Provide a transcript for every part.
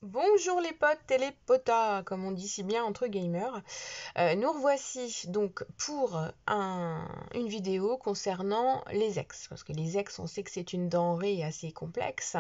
Bonjour les potes et les potas, comme on dit si bien entre gamers. Nous revoici donc pour une vidéo concernant les ex, parce que les ex, on sait que c'est une denrée assez complexe.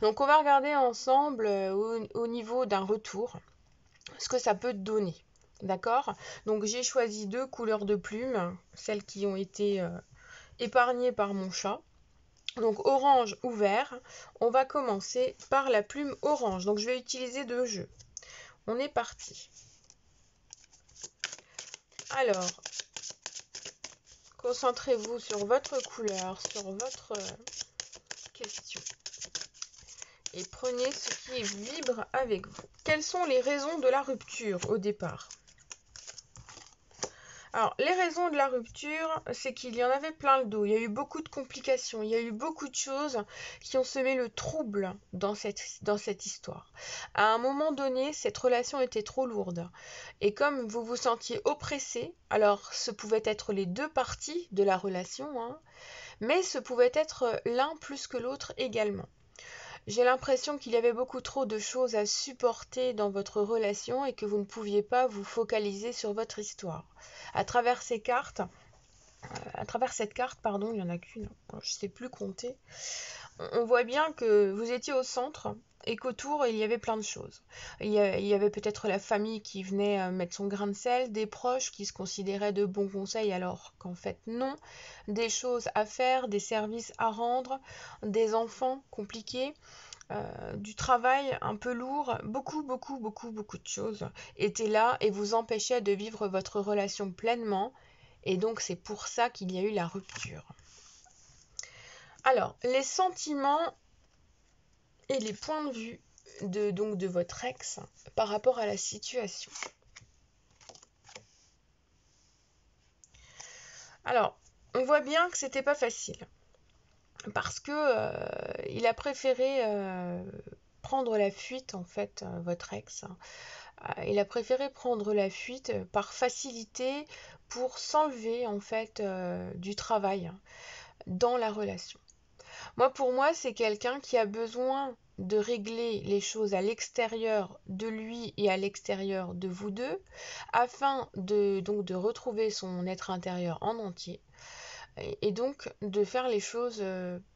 Donc on va regarder ensemble au niveau d'un retour ce que ça peut donner. D'accord? Donc j'ai choisi deux couleurs de plumes, celles qui ont été épargnées par mon chat. Donc orange ou vert, on va commencer par la plume orange. Donc je vais utiliser deux jeux. On est parti. Alors, concentrez-vous sur votre couleur, sur votre question. Et prenez ce qui vibre avec vous. Quelles sont les raisons de la rupture au départ ? Alors, les raisons de la rupture, c'est qu'il y en avait plein le dos. Il y a eu beaucoup de complications, il y a eu beaucoup de choses qui ont semé le trouble dans cette histoire. À un moment donné, cette relation était trop lourde. Et comme vous vous sentiez oppressé, alors ce pouvait être les deux parties de la relation, hein, mais ce pouvait être l'un plus que l'autre également. J'ai l'impression qu'il y avait beaucoup trop de choses à supporter dans votre relation et que vous ne pouviez pas vous focaliser sur votre histoire. À travers cette carte, il n'y en a qu'une, je ne sais plus compter, on voit bien que vous étiez au centre et qu'autour il y avait plein de choses. Il y avait peut-être la famille qui venait mettre son grain de sel, des proches qui se considéraient de bons conseils alors qu'en fait non, des choses à faire, des services à rendre, des enfants compliqués. Du travail un peu lourd, beaucoup de choses étaient là et vous empêchaient de vivre votre relation pleinement. Et donc c'est pour ça qu'il y a eu la rupture. Alors, les sentiments et les points de vue de votre ex par rapport à la situation. Alors, on voit bien que c'était pas facile. Parce que il a préféré prendre la fuite, en fait, votre ex. Il a préféré prendre la fuite par facilité pour s'enlever, en fait, du travail dans la relation. Pour moi, c'est quelqu'un qui a besoin de régler les choses à l'extérieur de lui et à l'extérieur de vous deux, afin de retrouver son être intérieur en entier, et donc de faire les choses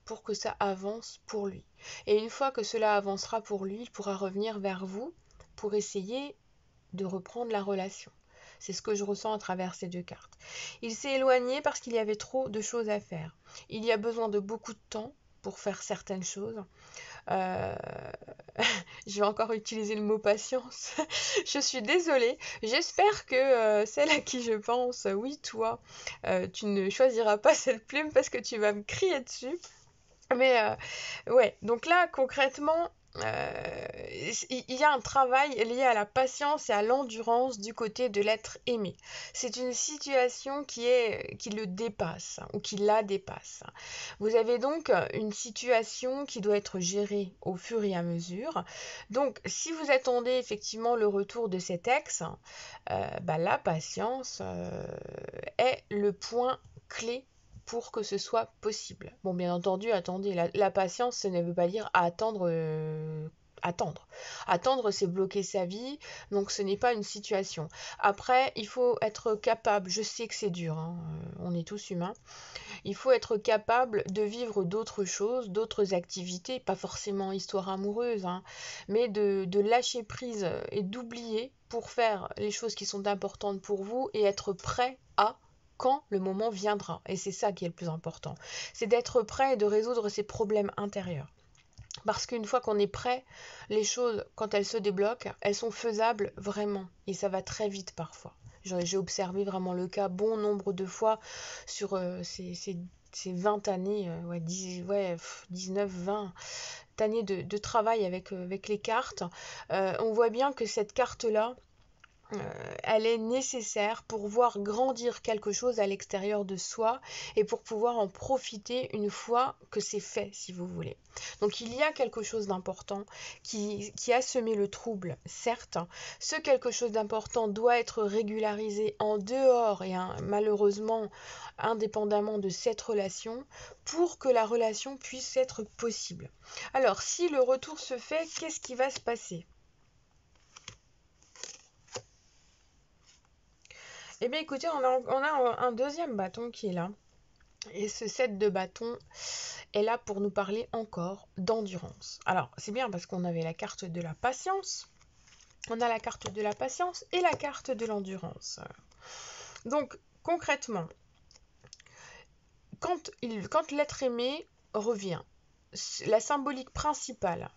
pour que ça avance pour lui. Et une fois que cela avancera pour lui, il pourra revenir vers vous pour essayer de reprendre la relation. C'est ce que je ressens à travers ces deux cartes. Il s'est éloigné parce qu'il y avait trop de choses à faire. Il y a besoin de beaucoup de temps pour faire certaines choses. Euh... je vais encore utiliser le mot patience. Je suis désolée. J'espère que celle à qui je pense, oui toi, tu ne choisiras pas cette plume parce que tu vas me crier dessus. Mais ouais, donc là concrètement, il y a un travail lié à la patience et à l'endurance du côté de l'être aimé. C'est une situation qui le dépasse ou qui la dépasse. Vous avez donc une situation qui doit être gérée au fur et à mesure. Donc si vous attendez effectivement le retour de cet ex, la patience est le point clé pour que ce soit possible. Bon, bien entendu, attendez, la patience, ça ne veut pas dire attendre. Attendre. Attendre, c'est bloquer sa vie, donc ce n'est pas une situation. Après, il faut être capable, je sais que c'est dur, hein, on est tous humains, il faut être capable de vivre d'autres choses, d'autres activités, pas forcément histoire amoureuse, hein, mais de lâcher prise et d'oublier pour faire les choses qui sont importantes pour vous et être prêt à quand le moment viendra. Et c'est ça qui est le plus important. C'est d'être prêt et de résoudre ses problèmes intérieurs. Parce qu'une fois qu'on est prêt, les choses, quand elles se débloquent, elles sont faisables vraiment. Et ça va très vite parfois. J'ai observé vraiment le cas bon nombre de fois sur ces 20 années, 19, 20 années de travail avec les cartes. On voit bien que cette carte-là, elle est nécessaire pour voir grandir quelque chose à l'extérieur de soi et pour pouvoir en profiter une fois que c'est fait, si vous voulez. Donc il y a quelque chose d'important qui a semé le trouble, certes. Ce quelque chose d'important doit être régularisé en dehors et malheureusement indépendamment de cette relation pour que la relation puisse être possible. Alors si le retour se fait, qu'est-ce qui va se passer ? Eh bien écoutez, on a un deuxième bâton qui est là. Et ce set de bâtons est là pour nous parler encore d'endurance. Alors, c'est bien parce qu'on avait la carte de la patience. On a la carte de la patience et la carte de l'endurance. Donc, concrètement, quand l'être aimé revient, la symbolique principale,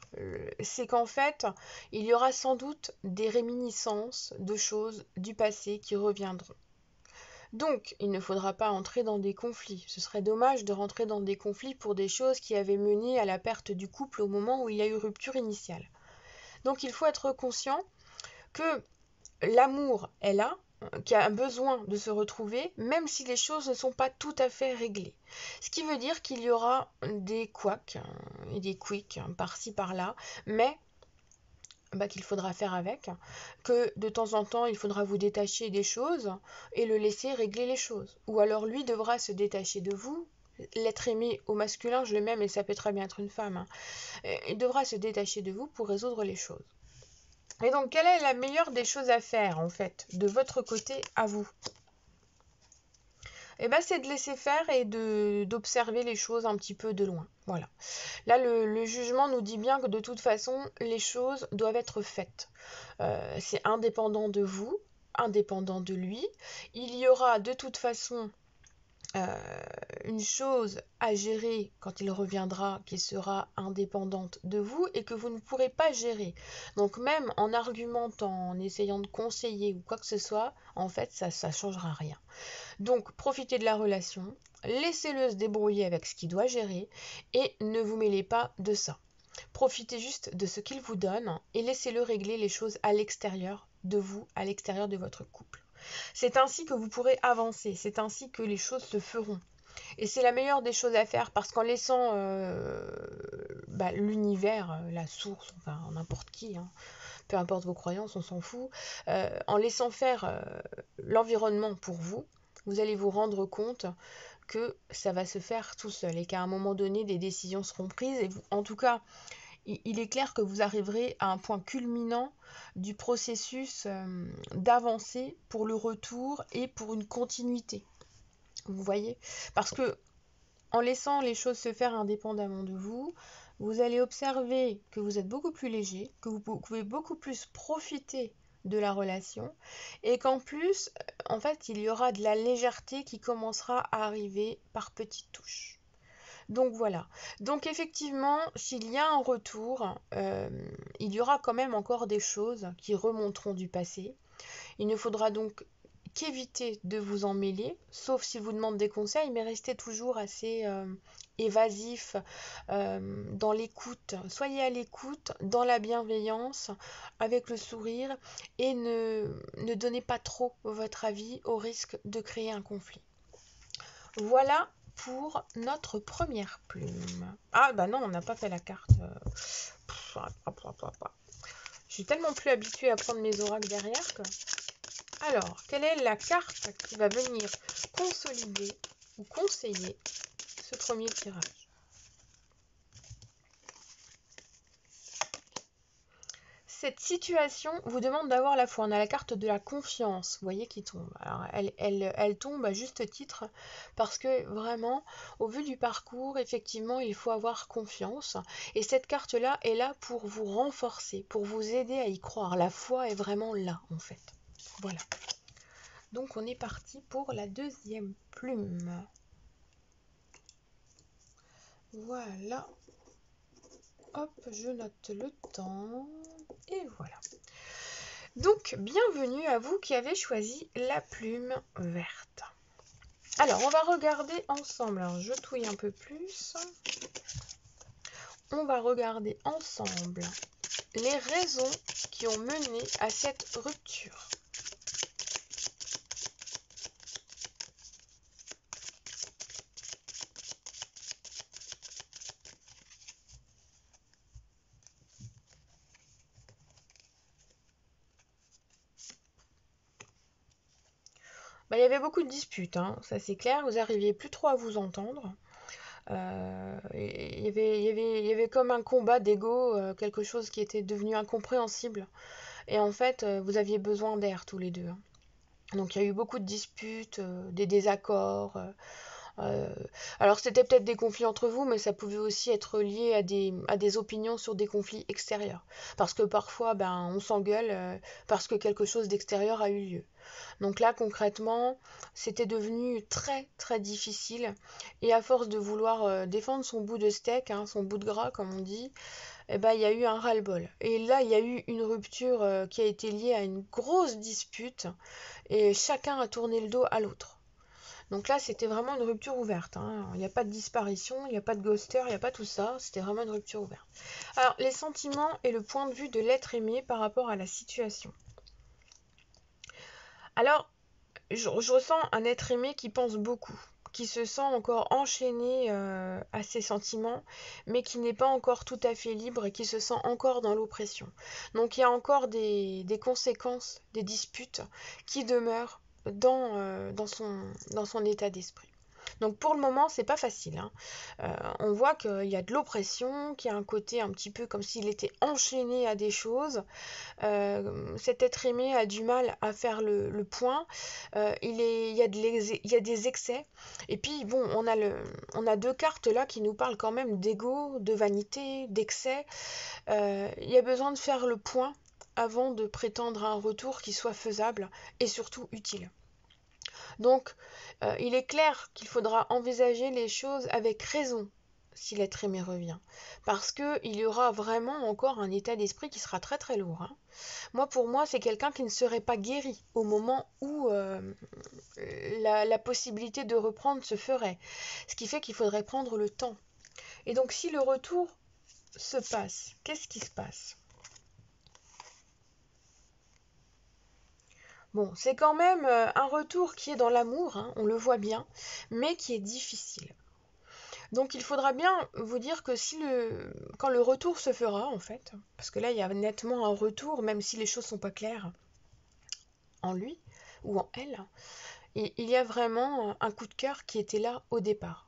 c'est qu'en fait, il y aura sans doute des réminiscences de choses du passé qui reviendront. Donc, il ne faudra pas entrer dans des conflits. Ce serait dommage de rentrer dans des conflits pour des choses qui avaient mené à la perte du couple au moment où il y a eu rupture initiale. Donc, il faut être conscient que l'amour est là, qui a besoin de se retrouver, même si les choses ne sont pas tout à fait réglées. Ce qui veut dire qu'il y aura des couacs et des quicks par-ci par-là, mais qu'il faudra faire avec, que de temps en temps il faudra vous détacher des choses et le laisser régler les choses. Ou alors lui devra se détacher de vous. L'être aimé au masculin, je le mets, mais ça peut très bien être une femme. Il devra se détacher de vous pour résoudre les choses. Et donc, quelle est la meilleure des choses à faire, en fait, de votre côté à vous? Eh bien, c'est de laisser faire et d'observer les choses un petit peu de loin. Voilà. Là, le jugement nous dit bien que de toute façon, les choses doivent être faites. C'est indépendant de vous, indépendant de lui. Il y aura de toute façon une chose à gérer quand il reviendra qui sera indépendante de vous et que vous ne pourrez pas gérer. Donc même en argumentant, en essayant de conseiller ou quoi que ce soit, en fait, ça ne changera rien. Donc profitez de la relation, laissez-le se débrouiller avec ce qu'il doit gérer et ne vous mêlez pas de ça. Profitez juste de ce qu'il vous donne et laissez-le régler les choses à l'extérieur de vous, à l'extérieur de votre couple. C'est ainsi que vous pourrez avancer, c'est ainsi que les choses se feront. Et c'est la meilleure des choses à faire parce qu'en laissant l'univers, la source, enfin n'importe qui, hein, peu importe vos croyances, on s'en fout, en laissant faire l'environnement pour vous, vous allez vous rendre compte que ça va se faire tout seul et qu'à un moment donné, des décisions seront prises. Et vous, en tout cas, il est clair que vous arriverez à un point culminant du processus d'avancée pour le retour et pour une continuité. Vous voyez? Parce que en laissant les choses se faire indépendamment de vous, vous allez observer que vous êtes beaucoup plus léger, que vous pouvez beaucoup plus profiter de la relation et qu'en plus, en fait, il y aura de la légèreté qui commencera à arriver par petites touches. Donc voilà. Donc effectivement, s'il y a un retour, il y aura quand même encore des choses qui remonteront du passé. Il ne faudra donc qu'éviter de vous en mêler, sauf s'il vous demande des conseils, mais restez toujours assez évasif dans l'écoute. Soyez à l'écoute, dans la bienveillance, avec le sourire, et ne donnez pas trop votre avis au risque de créer un conflit. Voilà pour notre première plume. Ah bah non, on n'a pas fait la carte. Je suis tellement plus habituée à prendre mes oracles derrière que... Alors, quelle est la carte qui va venir consolider ou conseiller ce premier tirage? Cette situation vous demande d'avoir la foi. On a la carte de la confiance, vous voyez, qui tombe. Alors, elle tombe à juste titre parce que vraiment, au vu du parcours, effectivement, il faut avoir confiance. Et cette carte-là est là pour vous renforcer, pour vous aider à y croire. La foi est vraiment là, en fait. Voilà. Donc, on est parti pour la deuxième plume. Voilà. Hop, je note le temps. Et voilà. Donc, bienvenue à vous qui avez choisi la plume verte. Alors, on va regarder ensemble. Alors, je touille un peu plus. On va regarder ensemble les raisons qui ont mené à cette rupture. Il y avait beaucoup de disputes, hein, ça c'est clair. Vous n'arriviez plus trop à vous entendre. Il y avait comme un combat d'ego, quelque chose qui était devenu incompréhensible. Et en fait, vous aviez besoin d'air tous les deux, hein. Donc il y a eu beaucoup de disputes, des désaccords. Euh, alors c'était peut-être des conflits entre vous, mais ça pouvait aussi être lié à des opinions sur des conflits extérieurs. Parce que parfois, ben, on s'engueule parce que quelque chose d'extérieur a eu lieu. Donc là, concrètement, c'était devenu très très difficile. Et à force de vouloir défendre son bout de steak, hein, son bout de gras, comme on dit, eh ben, il y a eu un ras-le-bol. Et là, il y a eu une rupture qui a été liée à une grosse dispute. Et chacun a tourné le dos à l'autre. Donc là, c'était vraiment une rupture ouverte, hein. Il n'y a pas de disparition, il n'y a pas de ghoster, il n'y a pas tout ça. C'était vraiment une rupture ouverte. Alors, les sentiments et le point de vue de l'être aimé par rapport à la situation. Alors, je ressens un être aimé qui pense beaucoup, qui se sent encore enchaîné à ses sentiments, mais qui n'est pas encore tout à fait libre et qui se sent encore dans l'oppression. Donc il y a encore des conséquences, des disputes qui demeurent dans son état d'esprit. Donc pour le moment, c'est pas facile, hein. On voit qu'il y a de l'oppression, qu'il y a un côté un petit peu comme s'il était enchaîné à des choses. Cet être aimé a du mal à faire le point. Il y a des excès. Et puis, bon, on a deux cartes là qui nous parlent quand même d'ego, de vanité, d'excès. Il y a besoin de faire le point avant de prétendre à un retour qui soit faisable et surtout utile. Donc, il est clair qu'il faudra envisager les choses avec raison si l'être aimé revient. Parce qu'il y aura vraiment encore un état d'esprit qui sera très très lourd, hein. Pour moi, c'est quelqu'un qui ne serait pas guéri au moment où la possibilité de reprendre se ferait. Ce qui fait qu'il faudrait prendre le temps. Et donc, si le retour se passe, qu'est-ce qui se passe? Bon, c'est quand même un retour qui est dans l'amour, hein, on le voit bien, mais qui est difficile. Donc il faudra bien vous dire que quand le retour se fera, en fait, parce que là il y a nettement un retour, même si les choses sont pas claires en lui ou en elle, et il y a vraiment un coup de cœur qui était là au départ.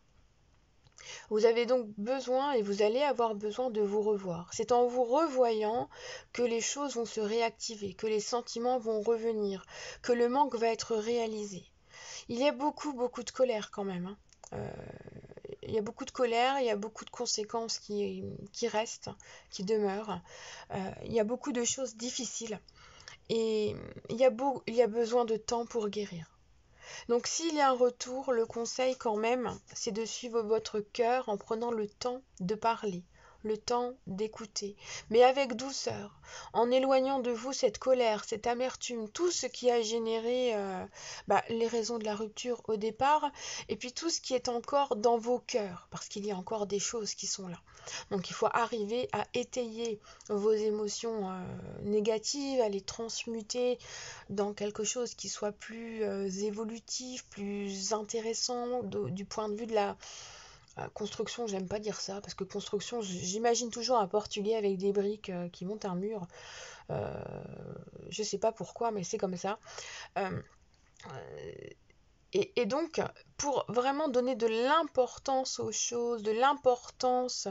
Vous avez donc besoin et vous allez avoir besoin de vous revoir. C'est en vous revoyant que les choses vont se réactiver, que les sentiments vont revenir, que le manque va être réalisé. Il y a beaucoup, beaucoup de colère quand même, hein. Euh, il y a beaucoup de colère, il y a beaucoup de conséquences qui restent, qui demeurent. Il y a beaucoup de choses difficiles et il y a besoin de temps pour guérir. Donc s'il y a un retour, le conseil quand même, c'est de suivre votre cœur en prenant le temps de parler, le temps d'écouter, mais avec douceur, en éloignant de vous cette colère, cette amertume, tout ce qui a généré les raisons de la rupture au départ, et puis tout ce qui est encore dans vos cœurs, parce qu'il y a encore des choses qui sont là. Donc il faut arriver à étayer vos émotions négatives, à les transmuter dans quelque chose qui soit plus évolutif, plus intéressant du point de vue de la construction. J'aime pas dire ça parce que construction, j'imagine toujours un portugais avec des briques qui montent un mur. Euh, je sais pas pourquoi, mais c'est comme ça. Euh, et donc, pour vraiment donner de l'importance aux choses, de l'importance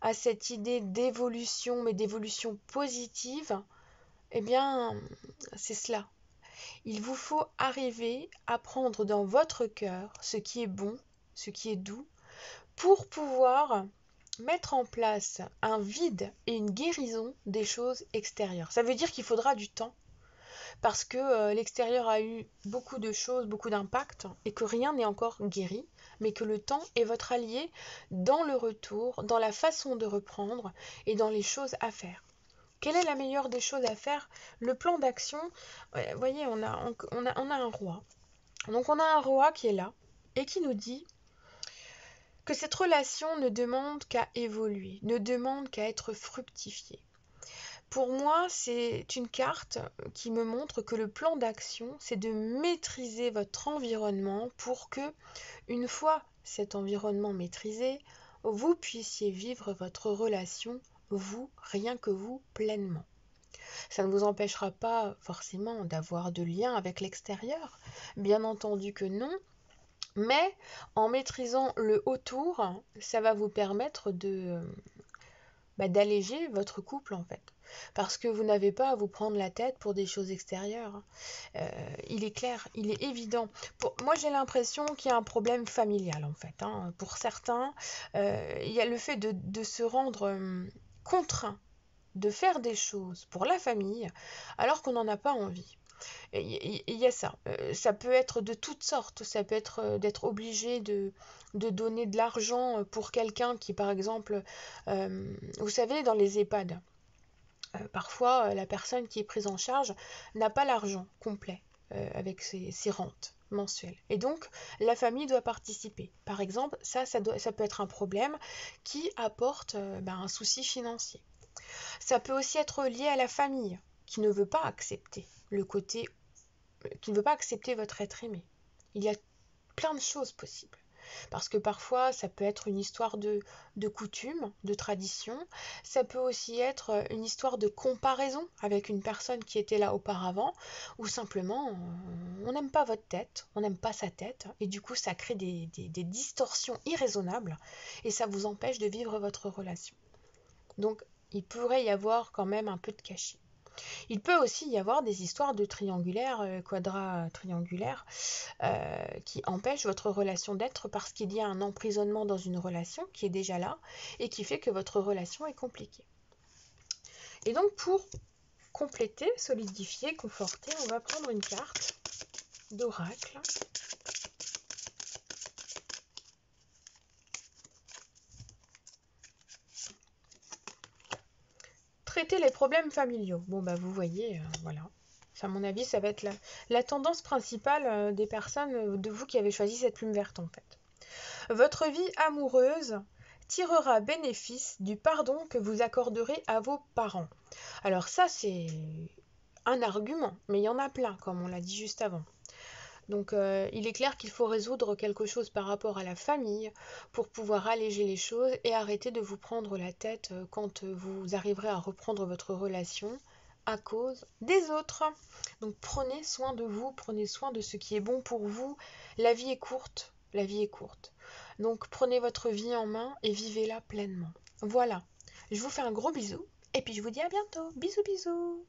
à cette idée d'évolution, mais d'évolution positive, eh bien, c'est cela. Il vous faut arriver à prendre dans votre cœur ce qui est bon, ce qui est doux, pour pouvoir mettre en place un vide et une guérison des choses extérieures. Ça veut dire qu'il faudra du temps parce que l'extérieur a eu beaucoup de choses, beaucoup d'impact et que rien n'est encore guéri, mais que le temps est votre allié dans le retour, dans la façon de reprendre et dans les choses à faire. Quelle est la meilleure des choses à faire? Le plan d'action, vous voyez, on a un roi. Donc on a un roi qui est là et qui nous dit que cette relation ne demande qu'à évoluer, ne demande qu'à être fructifiée. Pour moi, c'est une carte qui me montre que le plan d'action, c'est de maîtriser votre environnement pour que, une fois cet environnement maîtrisé, vous puissiez vivre votre relation, vous, rien que vous, pleinement. Ça ne vous empêchera pas forcément d'avoir de liens avec l'extérieur, bien entendu que non, mais en maîtrisant le autour, ça va vous permettre d'alléger votre couple en fait. Parce que vous n'avez pas à vous prendre la tête pour des choses extérieures. Il est clair, il est évident. Moi, j'ai l'impression qu'il y a un problème familial en fait, hein. Pour certains, il y a le fait de se rendre contraint de faire des choses pour la famille alors qu'on n'en a pas envie. Il y a ça. Ça peut être de toutes sortes. Ça peut être d'être obligé de donner de l'argent pour quelqu'un qui, par exemple, vous savez, dans les EHPAD, parfois la personne qui est prise en charge n'a pas l'argent complet avec ses rentes mensuelles. Et donc, la famille doit participer. Par exemple, ça peut être un problème qui apporte un souci financier. Ça peut aussi être lié à la famille qui ne veut pas accepter le côté qui ne veut pas accepter votre être aimé. Il y a plein de choses possibles. Parce que parfois, ça peut être une histoire de coutume, de tradition. Ça peut aussi être une histoire de comparaison avec une personne qui était là auparavant, ou simplement, on n'aime pas votre tête, on n'aime pas sa tête, et du coup, ça crée des distorsions irraisonnables, et ça vous empêche de vivre votre relation. Donc, il pourrait y avoir quand même un peu de cachet. Il peut aussi y avoir des histoires de triangulaires, quadra-triangulaires, qui empêchent votre relation d'être parce qu'il y a un emprisonnement dans une relation qui est déjà là et qui fait que votre relation est compliquée. Et donc pour compléter, solidifier, conforter, on va prendre une carte d'oracle. Traiter les problèmes familiaux. Bon vous voyez, voilà. À mon avis, ça va être la tendance principale des personnes de vous qui avez choisi cette plume verte en fait. Votre vie amoureuse tirera bénéfice du pardon que vous accorderez à vos parents. Alors ça, c'est un argument, mais il y en a plein, comme on l'a dit juste avant. Donc il est clair qu'il faut résoudre quelque chose par rapport à la famille pour pouvoir alléger les choses et arrêter de vous prendre la tête quand vous arriverez à reprendre votre relation à cause des autres. Donc prenez soin de vous, prenez soin de ce qui est bon pour vous. La vie est courte, la vie est courte. Donc prenez votre vie en main et vivez-la pleinement. Voilà, je vous fais un gros bisou et puis je vous dis à bientôt. Bisous bisous.